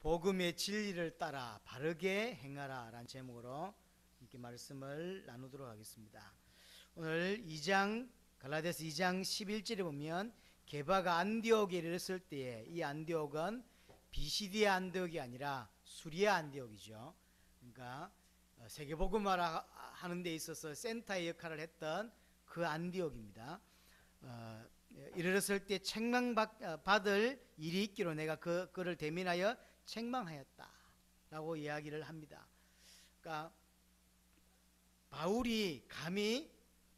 복음의 진리를 따라 바르게 행하라 라는 제목으로 이렇게 말씀을 나누도록 하겠습니다. 오늘 갈라디아서 2장 11절에 보면 게바가 안디옥에 이르렀을 때에 이 안디옥은 비시디아 안디옥이 아니라 수리아 안디옥이죠. 그러니까 세계복음화를 하는 데 있어서 센터의 역할을 했던 그 안디옥입니다. 이르렀을 때 책망받을 일이 있기로 내가 그를 대면하여 책망하였다라고 이야기를 합니다. 그러니까 바울이 감히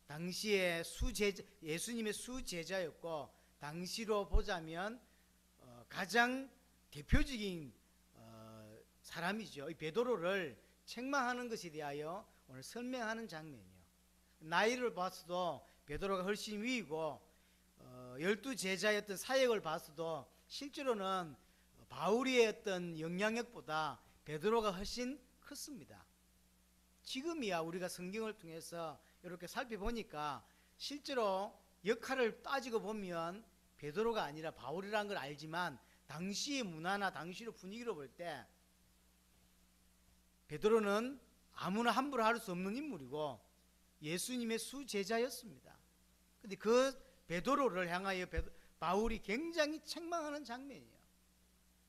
당시에 예수님의 수제자였고 당시로 보자면 가장 대표적인 사람이죠. 이 베드로를 책망하는 것에 대하여 오늘 설명하는 장면이에요. 나이를 봤어도 베드로가 훨씬 위이고 12제자였던 사역을 봤어도 실제로는 바울의 어떤 영향력보다 베드로가 훨씬 컸습니다. 지금이야 우리가 성경을 통해서 이렇게 살펴보니까 실제로 역할을 따지고 보면 베드로가 아니라 바울이라는 걸 알지만 당시의 문화나 당시의 분위기로 볼 때 베드로는 아무나 함부로 할 수 없는 인물이고 예수님의 수제자였습니다. 그런데 그 베드로를 향하여 바울이 굉장히 책망하는 장면이에요.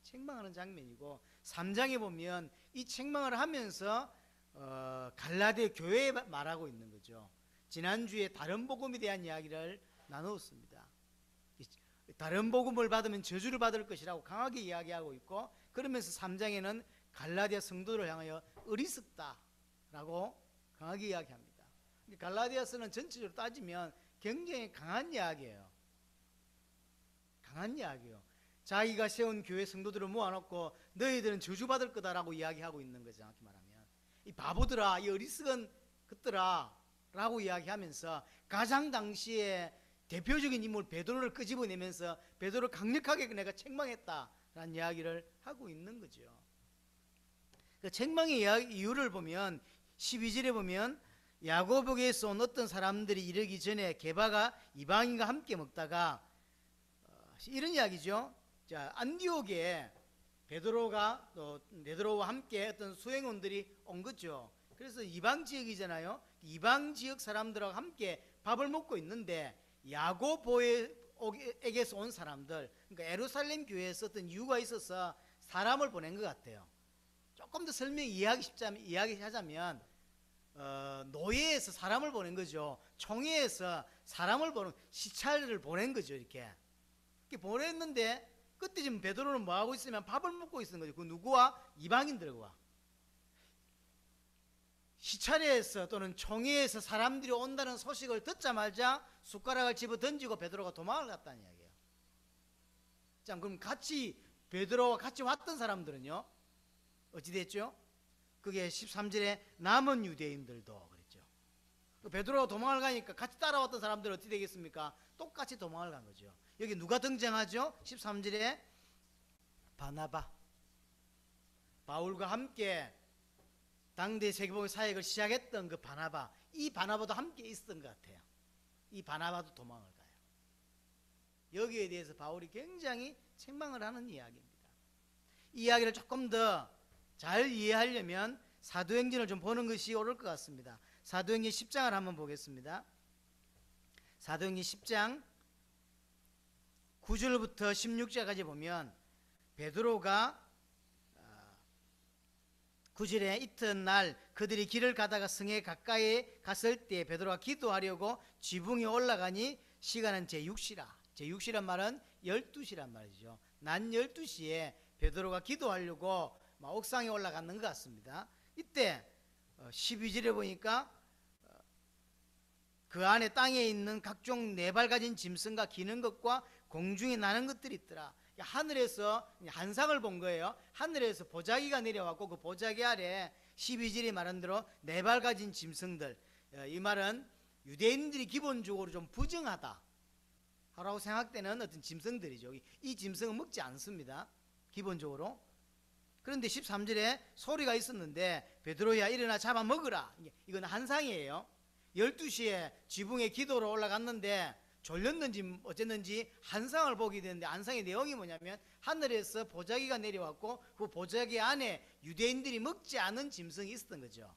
책망하는 장면이고 3장에 보면 이 책망을 하면서 갈라디아 교회에 말하고 있는 거죠. 지난주에 다른 복음에 대한 이야기를 나누었습니다. 다른 복음을 받으면 저주를 받을 것이라고 강하게 이야기하고 있고, 그러면서 3장에는 갈라디아 성도를 향하여 어리석다라고 강하게 이야기합니다. 갈라디아서는 전체적으로 따지면 굉장히 강한 이야기예요. 강한 이야기예요. 자기가 세운 교회 성도들을 모아놓고 너희들은 저주받을 거다라고 이야기하고 있는 거죠. 정확히 말하면 이 바보들아, 이 어리석은 것들아 라고 이야기하면서 가장 당시에 대표적인 인물 베드로를 끄집어내면서 베드로를 강력하게 내가 책망했다라는 이야기를 하고 있는 거죠. 그 책망의 이유를 보면 12절에 보면 야고보에서 온 어떤 사람들이 이르기 전에 게바가 이방인과 함께 먹다가 이런 이야기죠. 자, 안디옥에 베드로와 함께 어떤 수행원들이 온 거죠. 그래서 이방 지역이잖아요. 이방 지역 사람들하고 함께 밥을 먹고 있는데 야고보에게서 온 사람들, 그러니까 예루살렘 교회에서 어떤 이유가 있어서 사람을 보낸 것 같아요. 조금 더 이야기하자면 노예에서 사람을 보낸 거죠. 총회에서 사람을 보낸, 시찰을 보낸 거죠. 이렇게 보냈는데 그때 지금 베드로는 뭐 하고 있으면 밥을 먹고 있는 거죠. 그 누구와? 이방인들과. 시찰에서 또는 총회에서 사람들이 온다는 소식을 듣자마자 숟가락을 집어 던지고 베드로가 도망을 갔다는 이야기예요. 자, 그럼 베드로와 같이 왔던 사람들은요 어찌 됐죠? 그게 13절에 남은 유대인들도 그랬죠. 베드로가 도망을 가니까 같이 따라왔던 사람들은 어떻게 되겠습니까? 똑같이 도망을 간 거죠. 여기 누가 등장하죠? 13절에 바나바, 바울과 함께 당대 세계복음 사역을 시작했던 그 바나바, 이 바나바도 함께 있었던 것 같아요. 이 바나바도 도망을 가요. 여기에 대해서 바울이 굉장히 책망을 하는 이야기입니다. 이 이야기를 조금 더 잘 이해하려면 사도행전을 좀 보는 것이 옳을 것 같습니다. 사도행전 10장을 한번 보겠습니다. 사도행전 10장 9절부터 16절까지 보면 베드로가 9절에 이튿날 그들이 길을 가다가 성에 가까이 갔을 때 베드로가 기도하려고 지붕에 올라가니 시간은 제6시란 말은 12시란 말이죠. 낮 12시에 베드로가 기도하려고 옥상에 올라가는 것 같습니다. 이때 12절에 보니까 그 안에 땅에 있는 각종 네 발 가진 짐승과 기는 것과 공중에 나는 것들이 있더라. 하늘에서 한상을 본 거예요. 하늘에서 보자기가 내려왔고 그 보자기 아래 12절이 말한 대로 네 발 가진 짐승들, 이 말은 유대인들이 기본적으로 좀 부정하다 라고 생각되는 어떤 짐승들이죠. 이 짐승은 먹지 않습니다, 기본적으로. 그런데 13절에 소리가 있었는데 베드로야 일어나 잡아먹으라. 이건 한상이에요. 12시에 지붕에 기도로 올라갔는데 졸렸는지 어쨌는지 환상을 보게 되는데, 환상의 내용이 뭐냐면 하늘에서 보자기가 내려왔고 그 보자기 안에 유대인들이 먹지 않은 짐승이 있었던 거죠.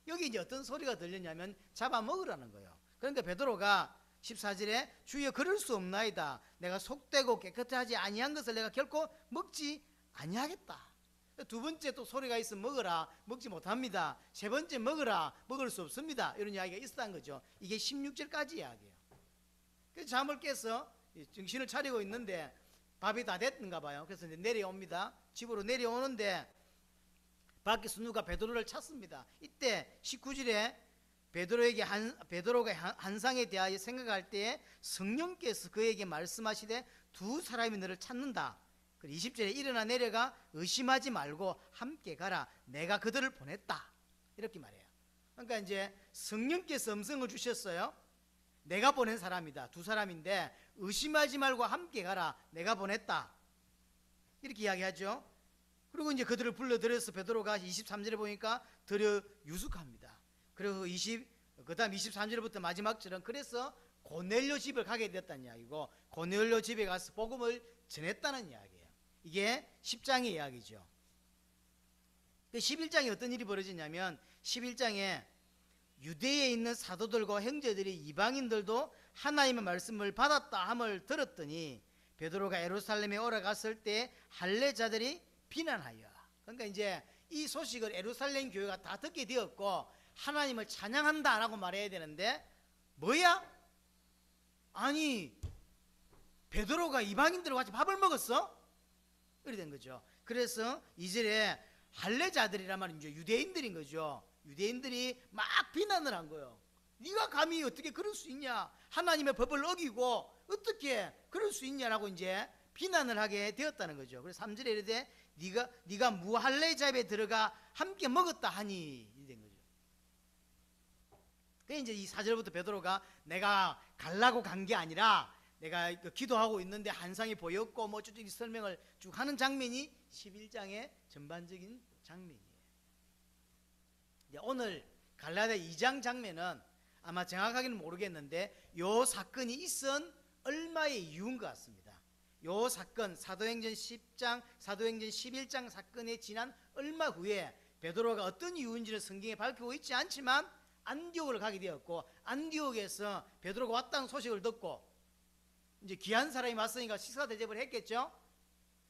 여기 이제 어떤 소리가 들렸냐면 잡아먹으라는 거예요. 그러니까 베드로가 14절에 주여 그럴 수 없나이다. 내가 속되고 깨끗하지 아니한 것을 내가 결코 먹지 아니하겠다. 두 번째 또 소리가 있어 먹으라. 먹지 못합니다. 세 번째 먹으라. 먹을 수 없습니다. 이런 이야기가 있었다는 거죠. 이게 16절까지 이야기예요. 그래서 잠을 깨서 정신을 차리고 있는데 밥이 다 됐는가 봐요. 그래서 이제 내려옵니다. 집으로 내려오는데 밖에서 누가 베드로를 찾습니다. 이때 19절에 베드로가 환상에 대하여 생각할 때에 성령께서 그에게 말씀하시되 두 사람이 너를 찾는다. 20절에 일어나 내려가 의심하지 말고 함께 가라. 내가 그들을 보냈다. 이렇게 말해요. 그러니까 이제 성령께서 음성을 주셨어요. 내가 보낸 사람이다. 두 사람인데 의심하지 말고 함께 가라. 내가 보냈다. 이렇게 이야기하죠. 그리고 이제 그들을 불러들여서 베드로가 23절에 보니까 들여 유숙합니다. 그리고 그 다음 23절부터 마지막 절은 그래서 고넬료 집을 가게 됐다는 이야기고, 고넬료 집에 가서 복음을 전했다는 이야기예요. 이게 10장의 이야기죠. 11장에 어떤 일이 벌어지냐면 11장에 유대에 있는 사도들과 형제들이 이방인들도 하나님의 말씀을 받았다 함을 들었더니 베드로가 예루살렘에 올라갔을 때 할례자들이 비난하여, 그러니까 이제 이 소식을 예루살렘 교회가 다 듣게 되었고 하나님을 찬양한다라고 말해야 되는데, 뭐야? 아니 베드로가 이방인들과 같이 밥을 먹었어? 이렇게 된 거죠. 그래서 2절에 할례자들이란 말은 이제 유대인들인 거죠. 유대인들이 막 비난을 한 거예요. 네가 감히 어떻게 그럴 수 있냐? 하나님의 법을 어기고 어떻게 그럴 수 있냐라고 이제 비난을 하게 되었다는 거죠. 그래서 3절에 이르되 네가 무할례자에 들어가 함께 먹었다 하니, 이렇게 된 거죠. 그게 이제 이 4절부터 베드로가 내가 가려고 간 게 아니라 내가 기도하고 있는데 환상이 보였고 뭐 쭉 설명을 쭉 하는 장면이 11장의 전반적인 장면이에요. 오늘 갈라디아 2장 장면은 아마 정확하게는 모르겠는데 요 사건이 있은 얼마의 이유인 것 같습니다. 요 사건 사도행전 10장 사도행전 11장 사건에 지난 얼마 후에 베드로가 어떤 이유인지를 성경에 밝히고 있지 않지만 안디옥을 가게 되었고, 안디옥에서 베드로가 왔다는 소식을 듣고 이제 귀한 사람이 왔으니까 식사 대접을 했겠죠.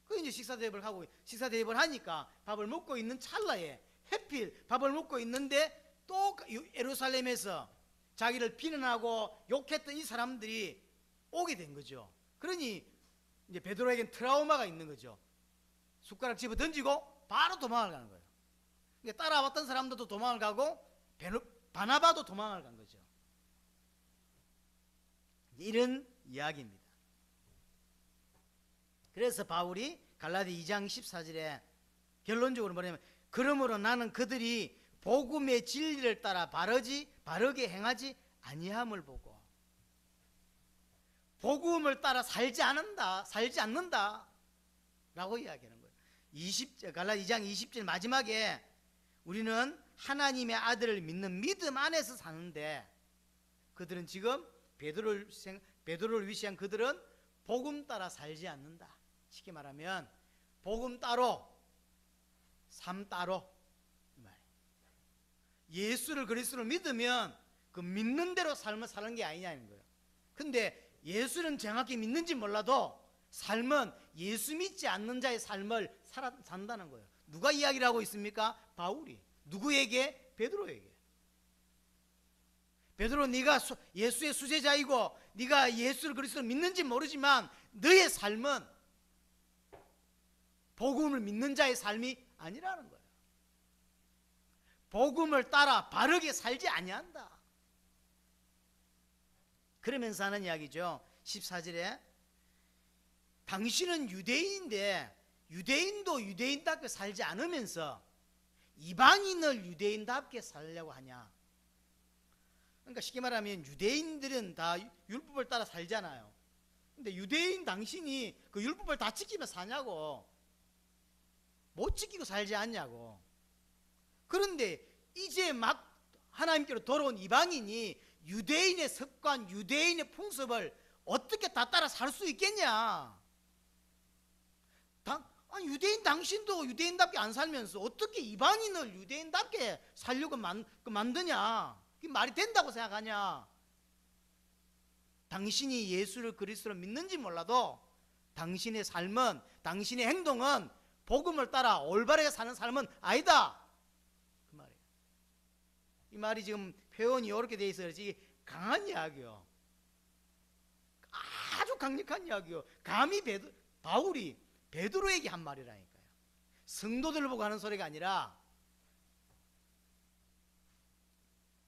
그 이제 식사 대접을 하니까 밥을 먹고 있는 찰나에 해필 밥을 먹고 있는데 또 예루살렘에서 자기를 비난하고 욕했던 이 사람들이 오게 된 거죠. 그러니 이제 베드로에겐 트라우마가 있는 거죠. 숟가락 집어 던지고 바로 도망을 가는 거예요. 그러니까 따라왔던 사람들도 도망을 가고 바나바도 도망을 간 거죠. 이런 이야기입니다. 그래서 바울이 갈라디아 2장 14절에 결론적으로 뭐냐면, 그러므로 나는 그들이 복음의 진리를 따라 바르게 행하지 아니함을 보고, 복음을 따라 살지 않는다 라고 이야기하는 거예요. 갈라디아 2장 20절 마지막에 우리는 하나님의 아들을 믿는 믿음 안에서 사는데, 그들은 지금 베드로를 위시한 그들은 복음 따라 살지 않는다. 쉽게 말하면 복음 따로 삶 따로, 예수를 그리스도를 믿으면 그 믿는 대로 삶을 사는 게 아니냐는 거예요. 근데 예수는 정확히 믿는지 몰라도 삶은 예수 믿지 않는 자의 삶을 산다는 거예요. 누가 이야기를 하고 있습니까? 바울이. 누구에게? 베드로에게. 베드로, 네가 예수의 수제자이고 네가 예수를 그리스도를 믿는지 모르지만 너의 삶은 복음을 믿는 자의 삶이 아니라는 거예요. 복음을 따라 바르게 살지 아니한다. 그러면서 하는 이야기죠. 14절에 당신은 유대인인데 유대인도 유대인답게 살지 않으면서 이방인을 유대인답게 살려고 하냐. 그러니까 쉽게 말하면 유대인들은 다 율법을 따라 살잖아요. 근데 유대인 당신이 그 율법을 다 지키며 사냐고. 못 지키고 살지 않냐고. 그런데 이제 막 하나님께로 돌아온 이방인이 유대인의 습관, 유대인의 풍습을 어떻게 다 따라 살 수 있겠냐? 유대인 당신도 유대인답게 안 살면서 어떻게 이방인을 유대인답게 살려고 만드냐? 그게 말이 된다고 생각하냐? 당신이 예수를 그리스도로 믿는지 몰라도 당신의 삶은, 당신의 행동은 복음을 따라 올바르게 사는 삶은 아니다, 그 말이에요. 이 말이 지금 표현이 이렇게 돼 있어서 그렇지 강한 이야기요. 아주 강력한 이야기요. 감히 바울이 베드로에게 한 말이라니까요. 성도들을 보고 하는 소리가 아니라.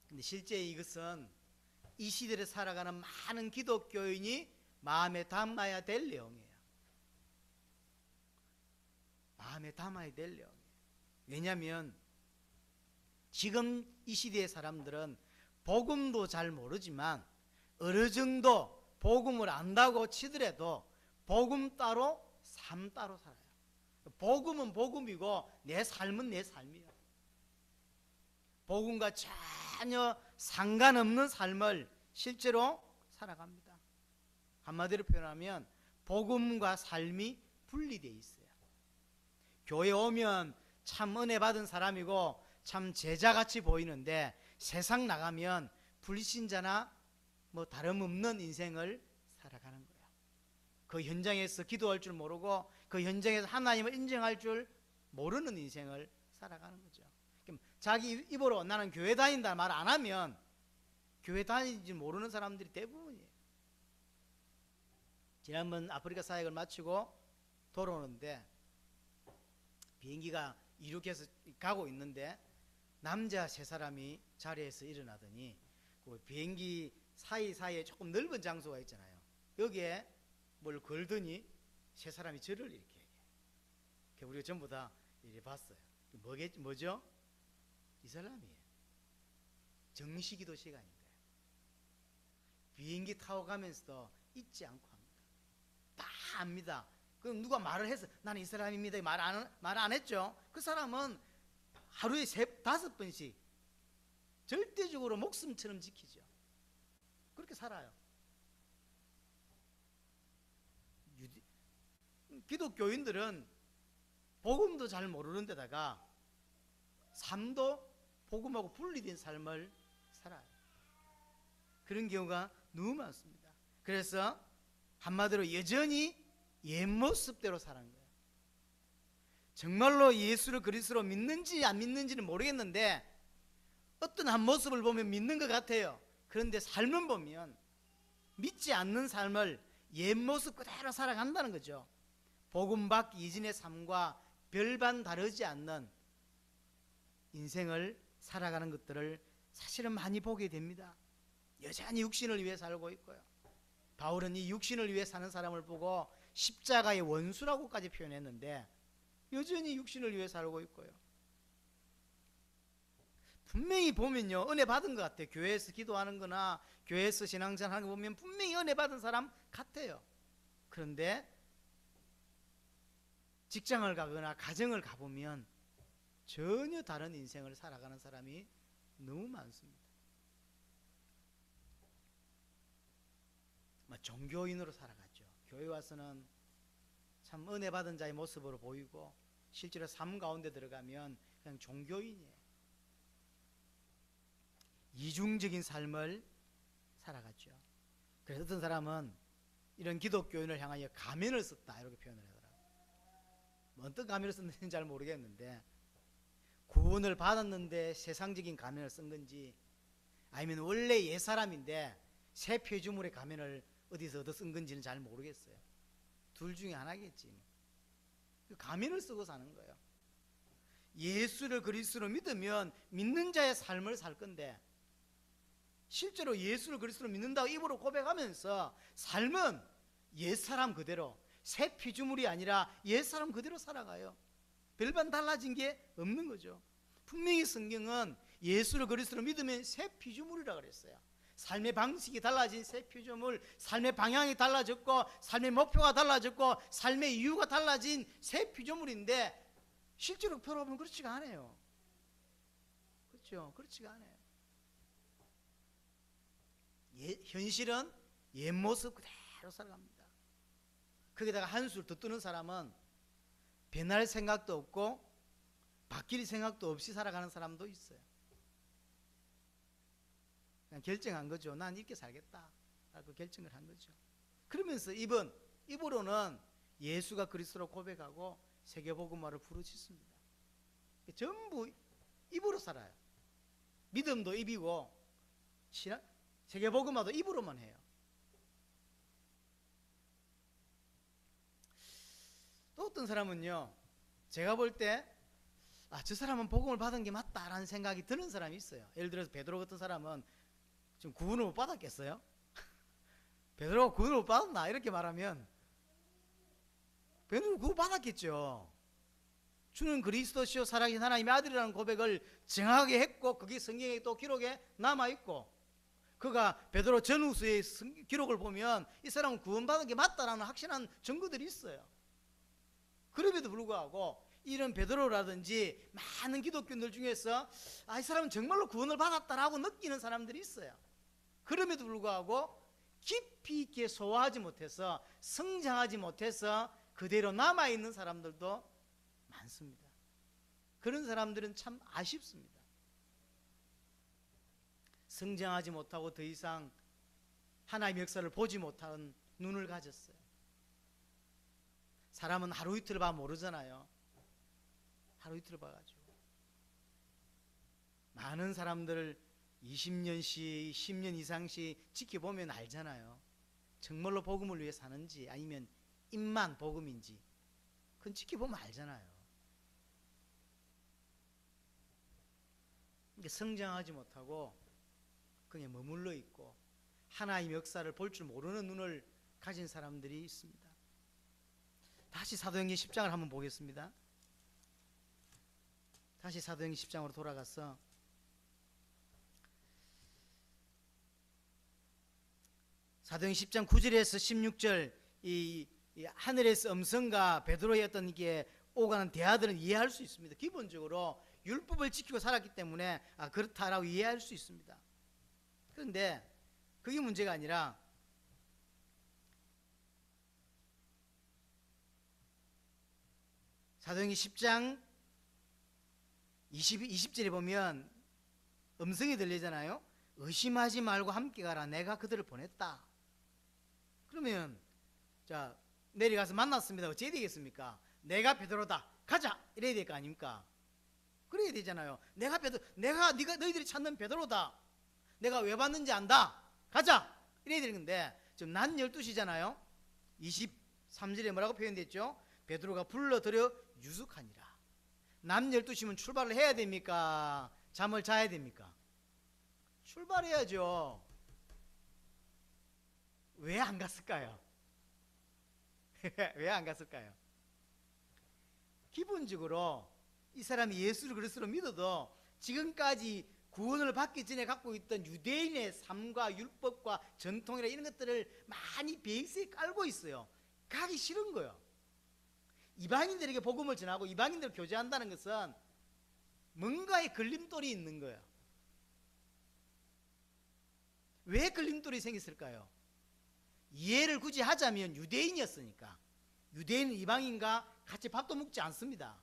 근데 실제 이것은 이 시대를 살아가는 많은 기독교인이 마음에 담아야 될 내용이에요. 마음에 담아야 될 내용이에요. 왜냐하면 지금 이 시대의 사람들은 복음도 잘 모르지만 어느 정도 복음을 안다고 치더라도 복음 따로 삶 따로 살아요. 복음은 복음이고 내 삶은 내 삶이에요. 복음과 전혀 상관없는 삶을 실제로 살아갑니다. 한마디로 표현하면 복음과 삶이 분리되어 있어요. 교회 오면 참 은혜 받은 사람이고 참 제자같이 보이는데 세상 나가면 불신자나 뭐 다름없는 인생을 살아가는 거예요. 그 현장에서 기도할 줄 모르고 그 현장에서 하나님을 인정할 줄 모르는 인생을 살아가는 거죠. 자기 입으로 나는 교회 다닌다 말 안 하면 교회 다니는지 모르는 사람들이 대부분이에요. 지난번 아프리카 사역을 마치고 돌아오는데 비행기가 이륙해서 가고 있는데 남자 세 사람이 자리에서 일어나더니 그 비행기 사이사이에 조금 넓은 장소가 있잖아요. 여기에 뭘 걸더니 세 사람이 저를 이렇게 얘기해요. 우리가 전부 다 이렇게 봤어요. 뭐죠? 이슬람이에요. 정시기도 시간인데 비행기 타고 가면서도 잊지 않고 합니다. 다 압니다. 그럼 누가 말을 해서 나는 이슬람입니다 말 안 했죠. 그 사람은 하루에 5번씩 절대적으로 목숨처럼 지키죠. 그렇게 살아요. 기독교인들은 복음도 잘 모르는 데다가 삶도 복음하고 분리된 삶을 살아요. 그런 경우가 너무 많습니다. 그래서 한마디로 여전히 옛 모습대로 사는 거예요. 정말로 예수를 그리스도로 믿는지 안 믿는지는 모르겠는데 어떤 한 모습을 보면 믿는 것 같아요. 그런데 삶을 보면 믿지 않는 삶을 옛 모습 그대로 살아간다는 거죠. 복음 받기 이전의 삶과 별반 다르지 않는 인생을 살아가는 것들을 사실은 많이 보게 됩니다. 여전히 육신을 위해 살고 있고요. 바울은 이 육신을 위해 사는 사람을 보고 십자가의 원수라고까지 표현했는데 여전히 육신을 위해 살고 있고요. 분명히 보면요 은혜 받은 것 같아요. 교회에서 기도하는 거나 교회에서 신앙생활 하는 거 보면 분명히 은혜 받은 사람 같아요. 그런데 직장을 가거나 가정을 가보면 전혀 다른 인생을 살아가는 사람이 너무 많습니다. 종교인으로 살아가죠. 교회 와서는 참 은혜 받은 자의 모습으로 보이고 실제로 삶 가운데 들어가면 그냥 종교인이에요. 이중적인 삶을 살아갔죠. 그래서 어떤 사람은 이런 기독교인을 향하여 가면을 썼다 이렇게 표현을 하더라고요. 어떤 가면을 썼는지는 잘 모르겠는데 구원을 받았는데 세상적인 가면을 쓴 건지 아니면 원래 옛사람인데 새 피조물의 가면을 어디서 얻어 쓴 건지는 잘 모르겠어요. 둘 중에 하나겠지. 가면을 쓰고 사는 거예요. 예수를 그리스도로 믿으면 믿는 자의 삶을 살 건데 실제로 예수를 그리스도로 믿는다고 입으로 고백하면서 삶은 옛사람 그대로 새 피조물이 아니라 옛사람 그대로 살아가요. 별반 달라진 게 없는 거죠. 분명히 성경은 예수를 그리스도로 믿으면 새 피조물이라고 그랬어요. 삶의 방식이 달라진 새 피조물, 삶의 방향이 달라졌고 삶의 목표가 달라졌고 삶의 이유가 달라진 새 피조물인데 실제로 돌아보면 그렇지가 않아요. 그렇죠? 그렇지가 않아요. 현실은 옛 모습 그대로 그대로 살아갑니다. 거기다가 한술 더 뜨는 사람은 변할 생각도 없고 바뀔 생각도 없이 살아가는 사람도 있어요. 그냥 결정한 거죠. 난 이렇게 살겠다 라고 결정을 한 거죠. 그러면서 입으로는 예수가 그리스도로 고백하고 세계복음화를 부르짖습니다. 전부 입으로 살아요. 믿음도 입이고 세계복음화도 입으로만 해요. 또 어떤 사람은요, 제가 볼 때 저 사람은 복음을 받은 게 맞다라는 생각이 드는 사람이 있어요. 예를 들어서 베드로 같은 사람은 지금 구원을 못 받았겠어요? 베드로가 구원을 못 받았나? 이렇게 말하면 베드로 구원 받았겠죠. 주는 그리스도시요 살아계신 하나님의 아들이라는 고백을 정확하게 했고, 그게 성경에 또 기록에 남아있고, 그가 베드로 전후서의 기록을 보면 이 사람은 구원받은 게 맞다라는 확실한 증거들이 있어요. 그럼에도 불구하고 이런 베드로라든지 많은 기독교인들 중에서 이 사람은 정말로 구원을 받았다라고 느끼는 사람들이 있어요. 그럼에도 불구하고 깊이 있게 소화하지 못해서, 성장하지 못해서 그대로 남아있는 사람들도 많습니다. 그런 사람들은 참 아쉽습니다. 성장하지 못하고 더 이상 하나님의 역사를 보지 못한 눈을 가졌어요. 사람은 하루 이틀 봐 모르잖아요. 하루 이틀 봐가지고 많은 사람들 20년씩 10년 이상씩 지켜보면 알잖아요. 정말로 복음을 위해 사는지 아니면 입만 복음인지 그건 지켜보면 알잖아요. 성장하지 못하고 그냥 머물러 있고 하나님의 역사를 볼 줄 모르는 눈을 가진 사람들이 있습니다. 다시 사도행전 10장을 한번 보겠습니다. 다시 사도행전 10장으로 돌아가서 사도행전 10장 9절에서 16절 이 하늘에서 음성과 베드로의 어떤 이게 오가는 대화들은 이해할 수 있습니다. 기본적으로 율법을 지키고 살았기 때문에 그렇다라고 이해할 수 있습니다. 그런데 그게 문제가 아니라 사도행전 10장 20절에 보면 음성이 들리잖아요. 의심하지 말고 함께 가라. 내가 그들을 보냈다. 그러면 자 내려가서 만났습니다. 어찌 해야 되겠습니까? 내가 베드로다. 가자. 이래야 될 거 아닙니까? 그래야 되잖아요. 내가 너희들이 찾는 베드로다. 내가 왜 봤는지 안다. 가자. 이래야 되는 건데 지금 낮 12시잖아요. 23절에 뭐라고 표현됐죠? 베드로가 불러들여 유숙하니라. 낮 12시면 출발을 해야 됩니까? 잠을 자야 됩니까? 출발해야죠. 왜 안 갔을까요? 왜 안 갔을까요? 기본적으로 이 사람이 예수를 그리스도로 믿어도 지금까지 구원을 받기 전에 갖고 있던 유대인의 삶과 율법과 전통이나 이런 것들을 많이 베이스에 깔고 있어요. 가기 싫은 거예요. 이방인들에게 복음을 전하고 이방인들을 교제한다는 것은 뭔가의 걸림돌이 있는 거예요. 왜 걸림돌이 생겼을까요? 이해를 굳이 하자면 유대인이었으니까. 유대인은 이방인과 같이 밥도 먹지 않습니다.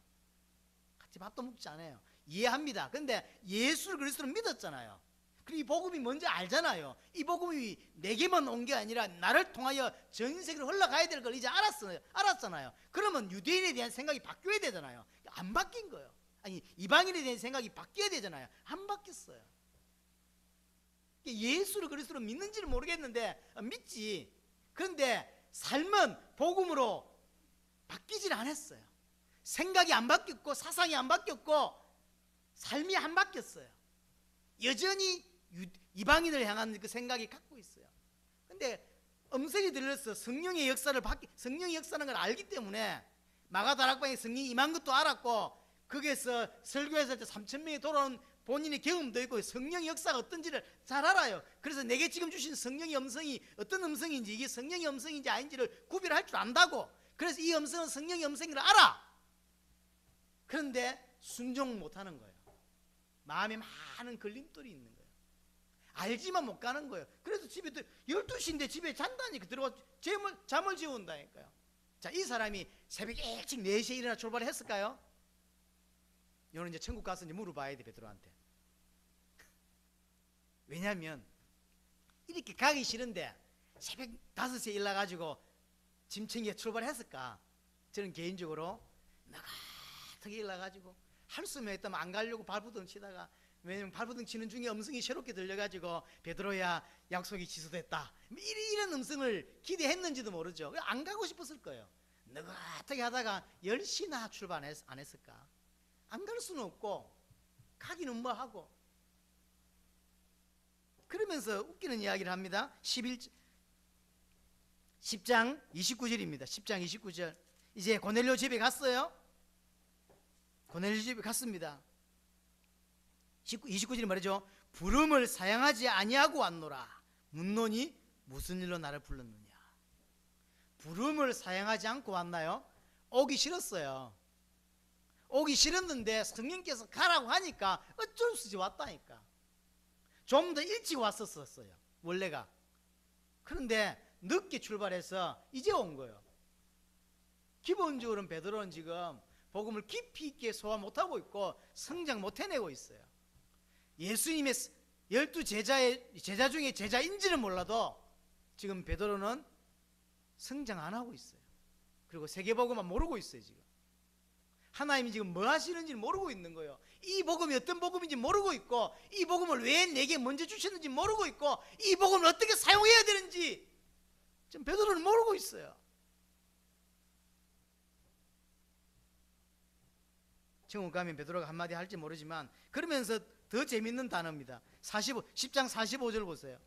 같이 밥도 먹지 않아요. 이해합니다. 그런데 예수를 그리스도로 믿었잖아요. 그리고 이 복음이 뭔지 알잖아요. 이 복음이 내게만 온 게 아니라 나를 통하여 전 세계로 흘러가야 될 걸 이제 알았잖아요. 그러면 유대인에 대한 생각이 바뀌어야 되잖아요. 안 바뀐 거예요. 아니 이방인에 대한 생각이 바뀌어야 되잖아요. 안 바뀌었어요. 예수를 그리스도로 믿는지를 모르겠는데 믿지. 그런데 삶은 복음으로 바뀌질 않았어요. 생각이 안 바뀌었고 사상이 안 바뀌었고 삶이 안 바뀌었어요. 여전히 이방인을 향한 그 생각이 갖고 있어요. 근데 음성이 들려서 성령의 역사라는 걸 알기 때문에 마가다락방에 성령이 임한 것도 알았고 거기에서 설교했을 때 3,000명이 돌아온 본인의 경험도 있고 성령의 역사가 어떤지를 잘 알아요. 그래서 내게 지금 주신 성령의 음성이 어떤 음성인지 이게 성령의 음성인지 아닌지를 구별할 줄 안다고. 그래서 이 음성은 성령의 음성이라 알아. 그런데 순종 못하는 거예요. 마음에 많은 걸림돌이 있는 거예요. 알지만 못 가는 거예요. 그래서 집에 12시인데 집에 잔다니까 들어가 잠을 지운다니까요. 자, 이 사람이 새벽 일찍 4시에 일어나 출발했을까요? 이거는 이제 천국 가서 이제 물어봐야 돼, 베드로한테. 왜냐하면 이렇게 가기 싫은데 새벽 5시에 일어나가지고 짐 챙겨 출발했을까? 저는 개인적으로 나가게 일어나가지고 할 수만 있다면 안 가려고 발부둥 치다가, 왜냐면 발부둥 치는 중에 음성이 새롭게 들려가지고 베드로야 약속이 취소됐다, 이런 음성을 기대했는지도 모르죠. 안 가고 싶었을 거예요. 느긋하게 하다가 10시나 출발 안 했을까? 안 갈 수는 없고 가기는 뭐 하고. 그러면서 웃기는 이야기를 합니다. 10장 29절입니다. 10장 29절. 이제 고넬료 집에 갔어요. 고넬료 집에 갔습니다. 29절이 말이죠. 부름을 사양하지 아니하고 왔노라. 묻노니 무슨 일로 나를 불렀느냐. 부름을 사양하지 않고 왔나요? 오기 싫었어요. 오기 싫었는데 성령께서 가라고 하니까 어쩔 수 없이 왔다니까. 좀 더 일찍 왔었어요, 원래가. 그런데 늦게 출발해서 이제 온 거예요. 기본적으로는 베드로는 지금 복음을 깊이 있게 소화 못하고 있고 성장 못 해내고 있어요. 예수님의 12 제자 중에 제자인지는 몰라도 지금 베드로는 성장 안 하고 있어요. 그리고 세계복음만 모르고 있어요. 지금 하나님이 지금 뭐 하시는지 모르고 있는 거예요. 이 복음이 어떤 복음인지 모르고 있고, 이 복음을 왜 내게 먼저 주셨는지 모르고 있고, 이 복음을 어떻게 사용해야 되는지 지금 베드로는 모르고 있어요. 천국 가면 베드로가 한마디 할지 모르지만, 그러면서 더 재밌는 단어입니다. 10장 45절 보세요.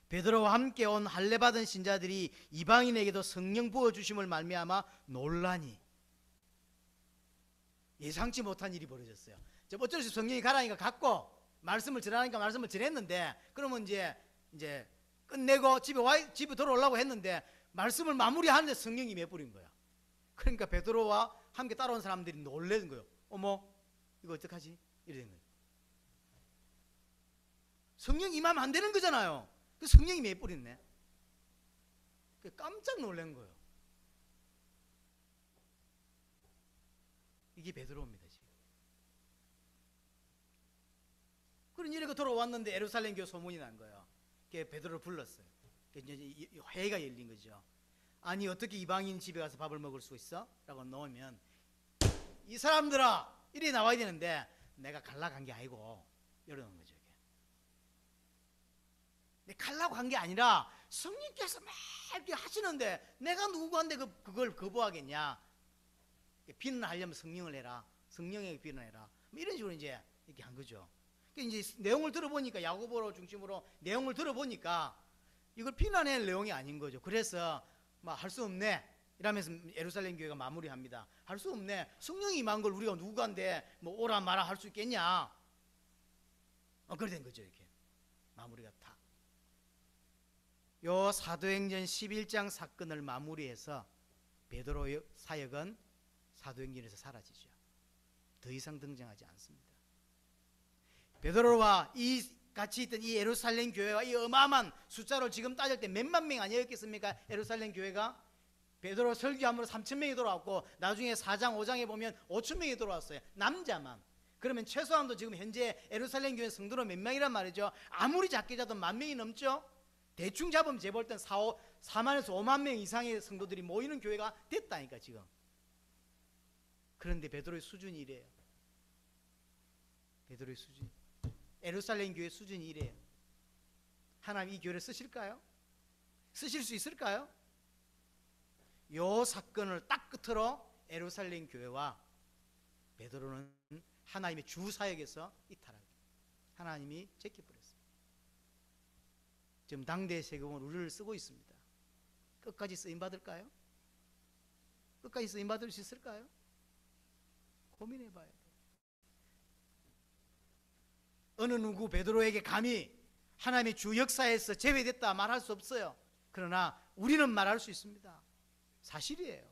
베드로와 함께 온 할례 받은 신자들이 이방인에게도 성령 부어주심을 말미암아 놀라니. 예상치 못한 일이 벌어졌어요. 어쩔 수 없이 성령이 가라니까 갔고, 말씀을 전하니까 말씀을 전했는데, 그러면 이제 끝내고 집에 돌아오려고 했는데 말씀을 마무리하는데 성령이 임해버린 거야. 그러니까 베드로와 함께 따라온 사람들이 놀라는 거예요. 어머, 이거 어떡하지? 이러는 거예요. 성령 임하면 안 되는 거잖아요. 그 성령이 임해버렸네. 깜짝 놀란 거예요. 이게 베드로입니다. 지금. 그런 일이 돌아왔는데 예루살렘 교회 소문이 난 거예요. 베드로를 불렀어요. 이제 회의가 열린 거죠. 아니, 어떻게 이방인 집에 가서 밥을 먹을 수 있어? 라고 넣으면, 이 사람들아, 이리 나와야 되는데 내가 갈라고 한 게 아니고, 이러는 거죠. 내가 갈라고 한 게 아니라 성령께서 막 이렇게 하시는데 내가 누구한테 그걸 거부하겠냐. 비난하려면 성령을 해라. 성령에게 비난해라. 이런 식으로 이제 이렇게 한 거죠. 이제 내용을 들어보니까, 야고보로 중심으로 내용을 들어보니까 이걸 비난할 내용이 아닌 거죠. 그래서 막 할 수 없네 이러면서 예루살렘 교회가 마무리합니다. 할 수 없네. 성령이 임한 걸 우리가 누구한테 뭐 오라 마라 할 수 있겠냐. 그래 된 거죠. 이렇게 마무리가 다. 요 사도행전 11장 사건을 마무리해서 베드로의 사역은 사도행전에서 사라지죠. 더 이상 등장하지 않습니다. 베드로와 이 같이 있던 이 예루살렘 교회와 이 어마어마한 숫자로 지금 따질 때 몇만 명 아니었겠습니까? 예루살렘 교회가 베드로 설교함으로 3,000명이 돌아왔고, 나중에 4장 5장에 보면 5,000명이 돌아왔어요. 남자만. 그러면 최소한도 지금 현재 예루살렘 교회 성도는 몇 명이란 말이죠? 아무리 작게 잡아도 10,000명이 넘죠? 대충 잡으면 재볼 땐 4만에서 5만 명 이상의 성도들이 모이는 교회가 됐다니까 지금. 그런데 베드로의 수준이 이래요. 베드로의 수준, 예루살렘 교회 수준이 이래요. 하나님 이 교회를 쓰실까요? 쓰실 수 있을까요? 요 사건을 딱 끝으로 예루살렘 교회와 베드로는 하나님의 주 사역에서 이탈하게, 하나님이 제껴버렸습니다. 지금 당대 세금은 우리를 쓰고 있습니다. 끝까지 쓰임받을까요? 끝까지 쓰임받을 수 있을까요? 고민해봐야 돼요. 어느 누구 베드로에게 감히 하나님의 주 역사에서 제외됐다 말할 수 없어요. 그러나 우리는 말할 수 있습니다. 사실이에요.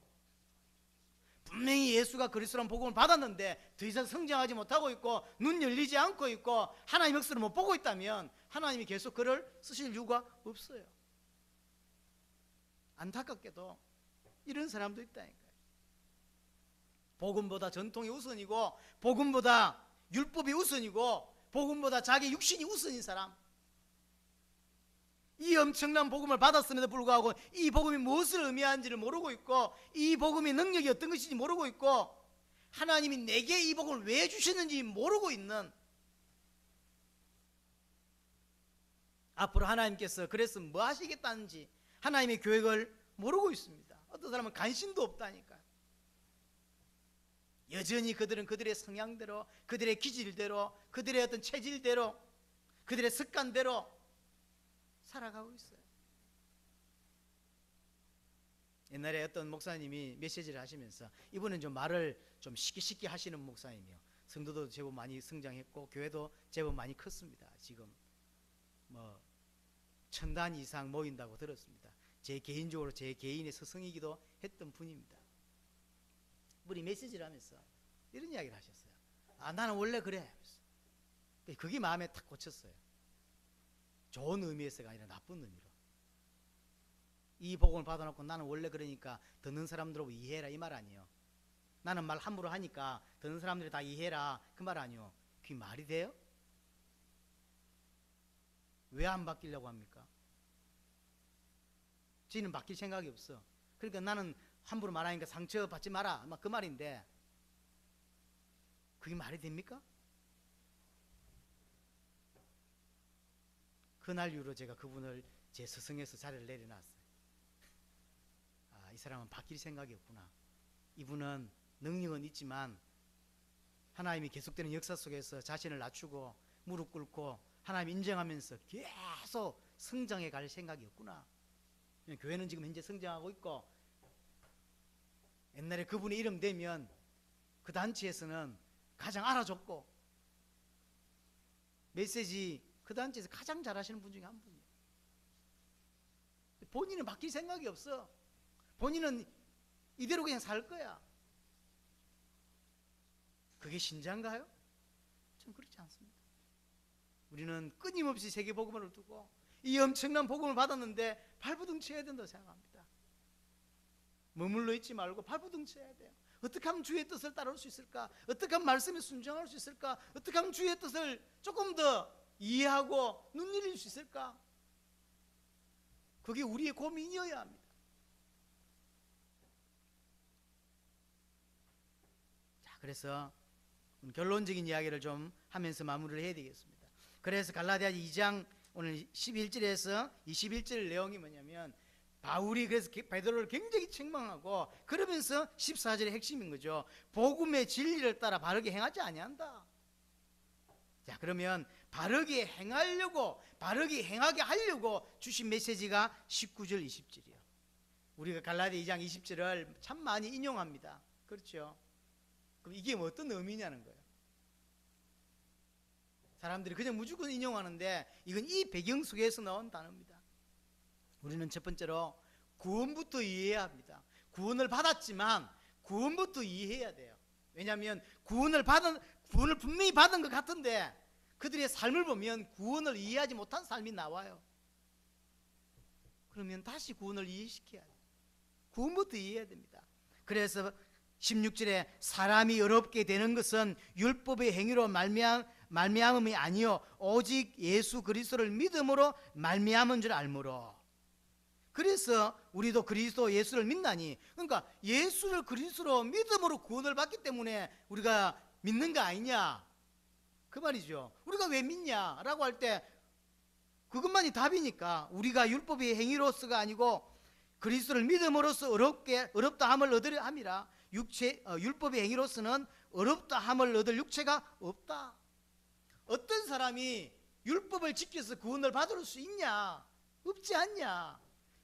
분명히 예수가 그리스도라는 복음을 받았는데 더 이상 성장하지 못하고 있고 눈 열리지 않고 있고 하나님 역사를 못 보고 있다면 하나님이 계속 그를 쓰실 이유가 없어요. 안타깝게도 이런 사람도 있다니까요. 복음보다 전통이 우선이고 복음보다 율법이 우선이고 복음보다 자기 육신이 우선인 사람, 이 엄청난 복음을 받았음에도 불구하고 이 복음이 무엇을 의미하는지를 모르고 있고 이 복음의 능력이 어떤 것인지 모르고 있고 하나님이 내게 이 복음을 왜 주셨는지 모르고 있는, 앞으로 하나님께서 그래서 뭐 하시겠다는지 하나님의 계획을 모르고 있습니다. 어떤 사람은 관심도 없다니까요. 여전히 그들은 그들의 성향대로, 그들의 기질대로, 그들의 어떤 체질대로, 그들의 습관대로 살아가고 있어요. 옛날에 어떤 목사님이 메시지를 하시면서, 이분은 좀 말을 좀 쉽게 하시는 목사님이요. 성도도 제법 많이 성장했고 교회도 제법 많이 컸습니다. 지금 뭐 1000단 이상 모인다고 들었습니다. 제 개인적으로 제 개인의 스승이기도 했던 분입니다. 우리 메시지를 하면서 이런 이야기를 하셨어요. 아, 나는 원래 그래. 그게 마음에 탁 꽂혔어요. 좋은 의미에서가 아니라 나쁜 의미로. 이 복음을 받아놓고 나는 원래 그러니까 듣는 사람들하고 이해해라 이 말 아니에요. 나는 말 함부로 하니까 듣는 사람들이 다 이해해라 그 말 아니에요. 그게 말이 돼요? 왜 안 바뀌려고 합니까? 지는 바뀔 생각이 없어. 그러니까 나는 함부로 말하니까 상처받지 마라 막 그 말인데, 그게 말이 됩니까? 그날 이후로 제가 그분을 제 스승에서 자리를 내려놨어요. 아, 이 사람은 바뀔 생각이 없구나. 이분은 능력은 있지만 하나님이 계속되는 역사 속에서 자신을 낮추고 무릎 꿇고 하나님 인정하면서 계속 성장해 갈 생각이 없구나. 교회는 지금 현재 성장하고 있고, 옛날에 그분의 이름 되면 그 단체에서는 가장 알아줬고 메시지 그 단체에서 가장 잘하시는 분 중에 한 분이에요. 본인은 바뀔 생각이 없어. 본인은 이대로 그냥 살 거야. 그게 신자인가요? 전 그렇지 않습니다. 우리는 끊임없이 세계 복음을 두고 이 엄청난 복음을 받았는데 발부둥쳐야 된다고 생각합니다. 머물러 있지 말고 발부둥쳐야 돼요. 어떻게 하면 주의 뜻을 따라올 수 있을까? 어떻게 하면 말씀에 순종할 수 있을까? 어떻게 하면 주의 뜻을 조금 더 이해하고 눈여길 수 있을까? 그게 우리의 고민이어야 합니다. 자, 그래서 결론적인 이야기를 좀 하면서 마무리를 해야 되겠습니다. 그래서 갈라디아 2장 오늘 11절에서 21절 내용이 뭐냐면, 바울이 그래서 베드로를 굉장히 책망하고 그러면서 14절의 핵심인 거죠. 복음의 진리를 따라 바르게 행하지 아니한다. 자, 그러면 바르게 행하려고, 바르게 행하게 하려고 주신 메시지가 19절 20절이에요. 우리가 갈라디아 2장 20절을 참 많이 인용합니다. 그렇죠? 그럼 이게 뭐 어떤 의미냐는 거예요. 사람들이 그냥 무조건 인용하는데 이건 이 배경 속에서 나온 단어입니다. 우리는 첫 번째로 구원부터 이해해야 합니다. 구원을 받았지만 구원부터 이해해야 돼요. 왜냐하면 구원을 분명히 받은 것 같은데 그들의 삶을 보면 구원을 이해하지 못한 삶이 나와요. 그러면 다시 구원을 이해시켜야 돼요. 구원부터 이해해야 됩니다. 그래서 16절에 사람이 어렵게 되는 것은 율법의 행위로 말미암음이 아니요 오직 예수 그리스도를 믿음으로 말미암은 줄 알므로. 그래서 우리도 그리스도 예수를 믿나니, 그러니까 예수를 그리스도로 믿음으로 구원을 받기 때문에 우리가 믿는 거 아니냐 그 말이죠. 우리가 왜 믿냐라고 할 때 그것만이 답이니까, 우리가 율법의 행위로서가 아니고 그리스도를 믿음으로써 어렵다 함을 얻으려 함이라. 율법의 행위로서는 어렵다 함을 얻을 육체가 없다. 어떤 사람이 율법을 지켜서 구원을 받을 수 있냐? 없지 않냐?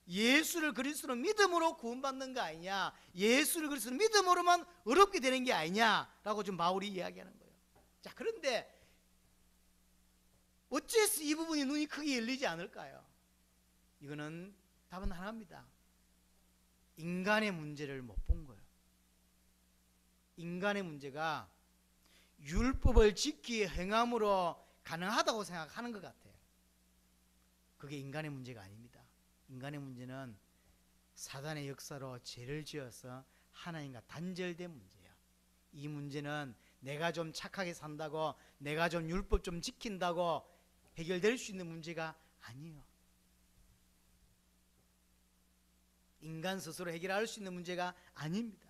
예수를 그리스도로 믿음으로 구원받는 거 아니냐? 예수를 그리스도로 믿음으로만 어렵게 되는 게 아니냐라고 좀 바울이 이야기하는 거예요. 자, 그런데 어째서 이 부분이 눈이 크게 열리지 않을까요? 이거는 답은 하나입니다. 인간의 문제를 못 본 거예요. 인간의 문제가 율법을 지키기 행함으로 가능하다고 생각하는 것 같아요. 그게 인간의 문제가 아닙니다. 인간의 문제는 사단의 역사로 죄를 지어서 하나님과 단절된 문제예요. 이 문제는 내가 좀 착하게 산다고, 내가 좀 율법 좀 지킨다고 해결될 수 있는 문제가 아니에요. 인간 스스로 해결할 수 있는 문제가 아닙니다.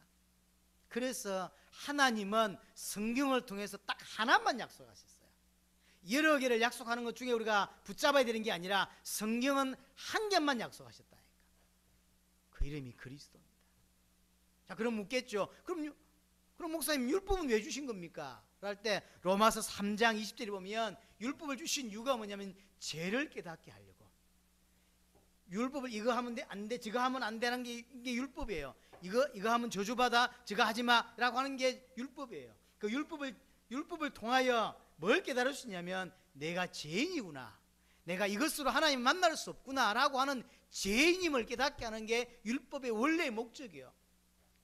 그래서 하나님은 성경을 통해서 딱 하나만 약속하셨어요. 여러 개를 약속하는 것 중에 우리가 붙잡아야 되는 게 아니라 성경은 한 개만 약속하셨다니까. 그 이름이 그리스도입니다. 자, 그럼 묻겠죠. 그럼 목사님 율법은 왜 주신 겁니까? 할 때 로마서 3장 20절에 보면 율법을 주신 이유가 뭐냐면 죄를 깨닫게 하려고. 율법을 이거 하면 안 돼, 저거 하면 안 되는 게 이게 율법이에요. 이거 하면 저주받아, 저거 하지 마라고 하는 게 율법이에요. 그 율법을 통하여 뭘 깨달을 수 있냐면 내가 죄인이구나, 내가 이것으로 하나님 만날 수 없구나라고 하는 죄인임을 깨닫게 하는 게 율법의 원래의 목적이에요.